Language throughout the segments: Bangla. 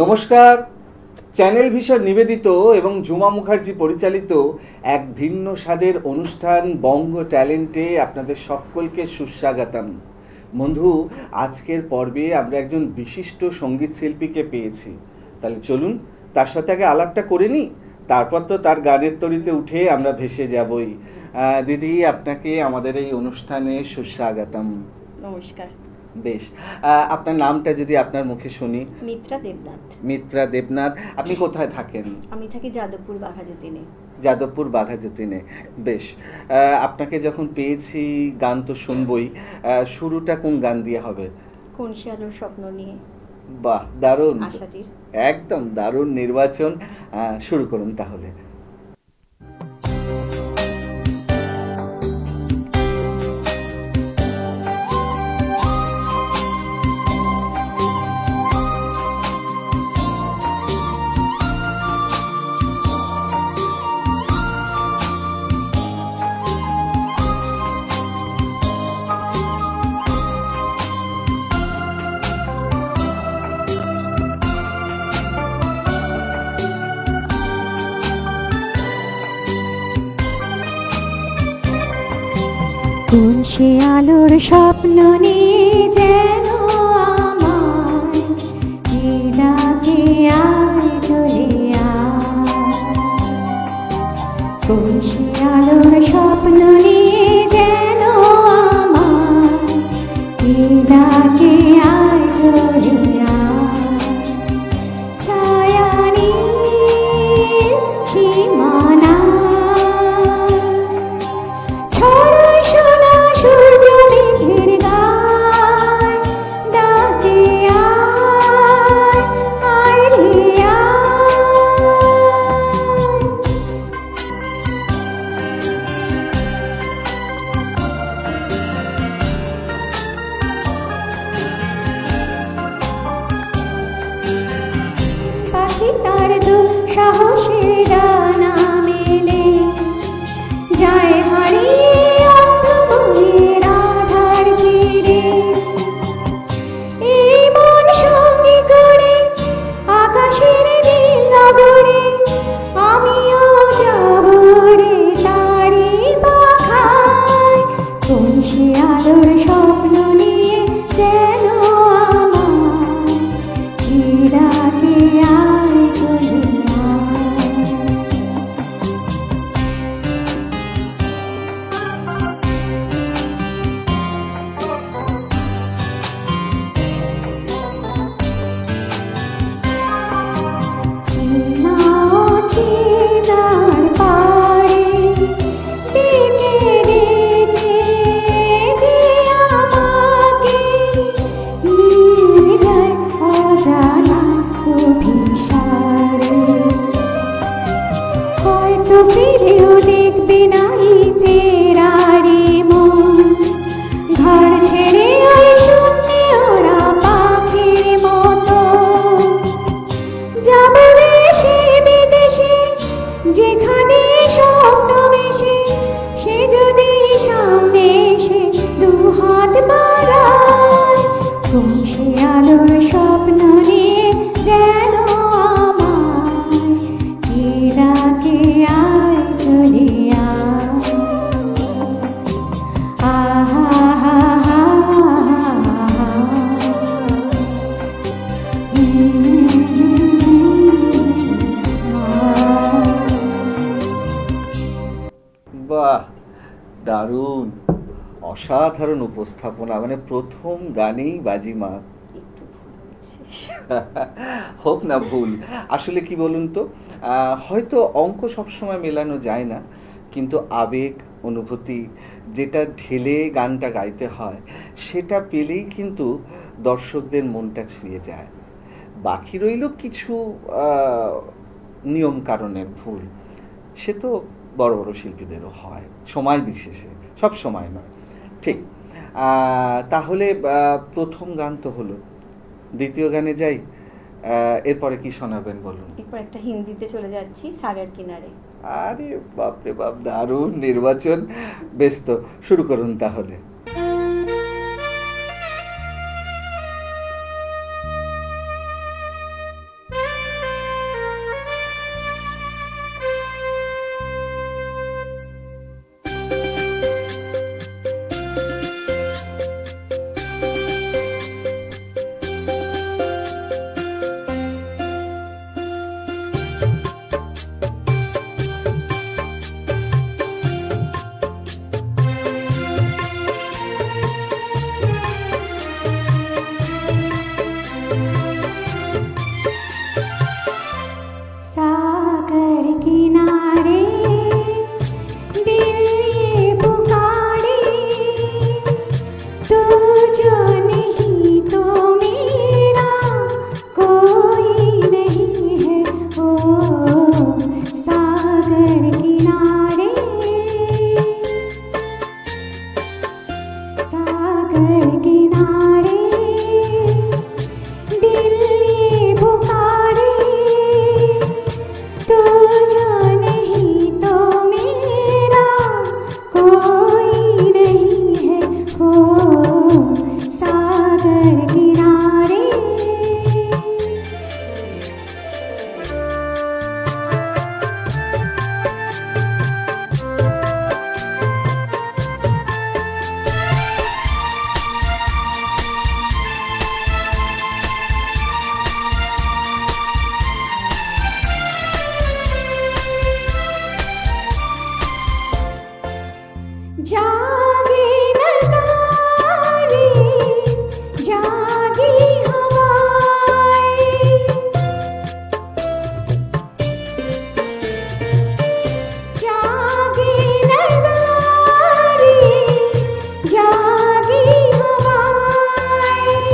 নমস্কার। চ্যানেল ভিশন নিবেদিত এবং ঝুমা মুখার্জি পরিচালিত এক ভিন্ন স্বাদের অনুষ্ঠান বঙ্গ ট্যালেন্টে আপনাদের সকলকে সুস্বাগতম। বন্ধু, আজকের পর্বে আমরা একজন বিশিষ্ট সঙ্গীত শিল্পীকে পেয়েছি। তাহলে চলুন তার সাথে আগে আলাপটা করে নিই, তারপর তো তার গানের তরিতে উঠে আমরা ভেসে যাবই। দিদি, আপনাকে আমাদের এই অনুষ্ঠানে সুস্বাগতম। নমস্কার। বেশ, আপনার নামটা যদি আপনার মুখে শুনি। মিত্রা দেবনাথ। মিত্রা দেবনাথ। আপনি কোথায় থাকেন? আমি থাকি যাদবপুর বাঘাযতীনে। যাদবপুর বাঘাযতীনে। বেশ, আপনাকে যখন পেয়েছি গান তো শুনবই। শুরুটা কোন গান দিয়ে হবে? কোন সে আলোর স্বপ্ন নিয়ে। বাহ, দারুণ, আশাচির। একদম দারুণ নির্বাচন। শুরু করুন তাহলে। কোন সে আলোর স্বপ্ন নিয়ে যেন আমায় কে ডাকে আয় চলে আয়। কোন সে আলোর স্বপ্ন নিয়ে যেন আমায় কে ডাকে আয় চলে আয়। ছায়া নীল সীমানা তার দু সাহসের ডানা মেলে যায় হারিয়ে অন্ধময়ের আধার ঘিরে। এই মন সঙ্গী করে আকাশের নীল নগরে আমিও যাব রে তারি পাখায়। কোন সে আলোর স্বপ্ন নিয়ে যেন আমায় কে ডাকে আয় চলে আয়। চেনা চেনার পারে ডেকে ডেকে যে আমাকে নিয়ে যায় অজানা অভিসারে। হয়তো ফিরেও দেখবে না এই ফেরারি মন, ঘর ছেড়ে ওই শূন্যে ওরা পাখির মতো। যাবে দেশে বিদেশে যেখানে স্বপ্ন মেশে, সে যদি সামনে এসে দু হাত বাড়ায়। কোন সে আলোর স্বপ্ন নিয়ে যেন আমায় কে ডাকে আয় চলে আয়। আহা হা হা বাহ, দারুণ, অসাধারণ উপস্থাপনা। মানে প্রথম গানেই বাজিমাত। একটু ভুল হচ্ছে। হোক না ভুল, আসলে কি বলুন তো, হয়তো অঙ্ক সবসময় মেলানো যায় না, কিন্তু আবেগ অনুভূতি যেটা ঢেলে গানটা গাইতে হয় সেটা পেলেই কিন্তু দর্শকদের মনটা ছুঁয়ে যায়। বাকি রইল কিছু নিয়ম কারণের ভুল, সে তো বড় বড় শিল্পীদেরও হয়, সময় বিশেষে, সব সময় নয়। ঠিক। তাহলে প্রথম গান তো হলো, দ্বিতীয় গানে যাই। এরপরে কি শোনাবেন বলুন? এরপর একটা হিন্দিতে চলে যাচ্ছি, সাগর কিনারে। আরে বাপরে বাপ, দারুণ নির্বাচন। বেশ, তো শুরু করুন তাহলে। जागे नजारे जागी हवाएं जागे नजारे जागी हवाएं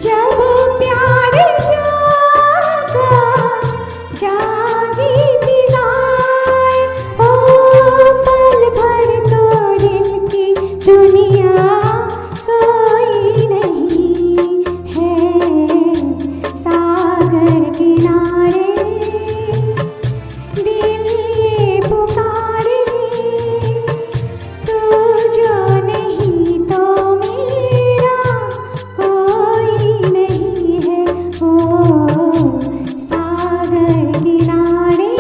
जब प्यार जागा जागी फिजाएं ओ पल भर तो दिल की दुनिया सोई नहीं है सागर किनारे दिल ये पुकारे तू जो नहीं तो मेरा कोई नहीं है ओ सागर किनारे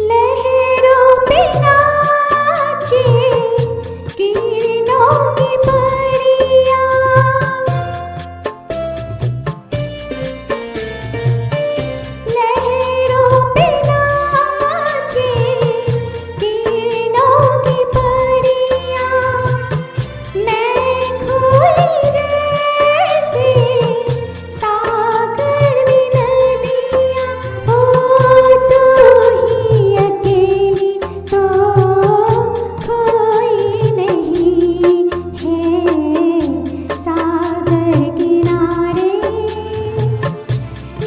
लहरों पे नाचे किरणों की परियां लहरों पे नाचे किरणों की परियां मैं खोई जैसे सागर में नदियां ओ तू ही अकेली तो कोई नहीं है सागर किनारे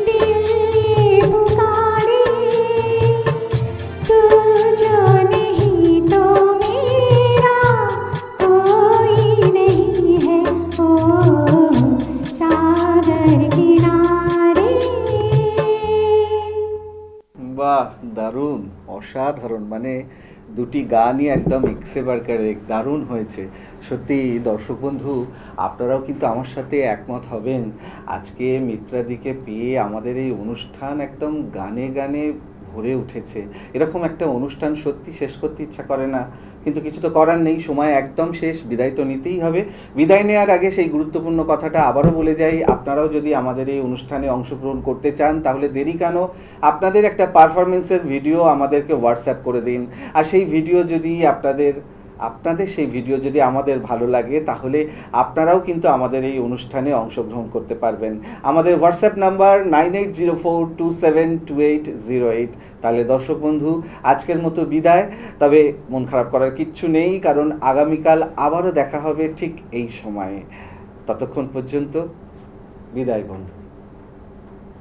दिल ये पुकारे तू जो नहीं तो मेरा कोई नहीं है ओ सागर किनारे বাহ, দারুণ, অসাধারণ। মানে দুটি গানই একদম এক্সেবারকার দারুণ হয়েছে সত্যি। দর্শক বন্ধু, আপনারাও কিন্তু আমার সাথে একমত হবেন। আজকে মিত্রাদিকে পেয়ে আমাদের এই অনুষ্ঠান একদম গানে গানে ভরে উঠেছে। এরকম একটা অনুষ্ঠান সত্যি শেষ করতে ইচ্ছা করে না, কিন্তু কিছু তো করার নেই, সময় একদম শেষ, বিদায় তো নিতেই হবে। বিদায় নেওয়ার আগে সেই গুরুত্বপূর্ণ কথাটা আবারও বলে যাই, আপনারাও যদি আমাদের এই অনুষ্ঠানে অংশগ্রহণ করতে চান তাহলে দেরি কেন, আপনাদের একটা পারফরমেন্সের ভিডিও আমাদেরকে হোয়াটসঅ্যাপ করে দিন। আর সেই ভিডিও যদি আপনাদের সেই ভিডিও যদি আমাদের ভালো লাগে তাহলে আপনারাও কিন্তু আমাদের এই অনুষ্ঠানে অংশগ্রহণ করতে পারবেন। আমাদের হোয়াটসঅ্যাপ নাম্বার 9804272808। তাহলে দর্শক বন্ধু, আজকের মতো বিদায়। তবে মন খারাপ করার কিচ্ছু নেই, কারণ আগামীকাল আবারও দেখা হবে ঠিক এই সময়ে। ততক্ষণ পর্যন্ত বিদায় বন্ধু।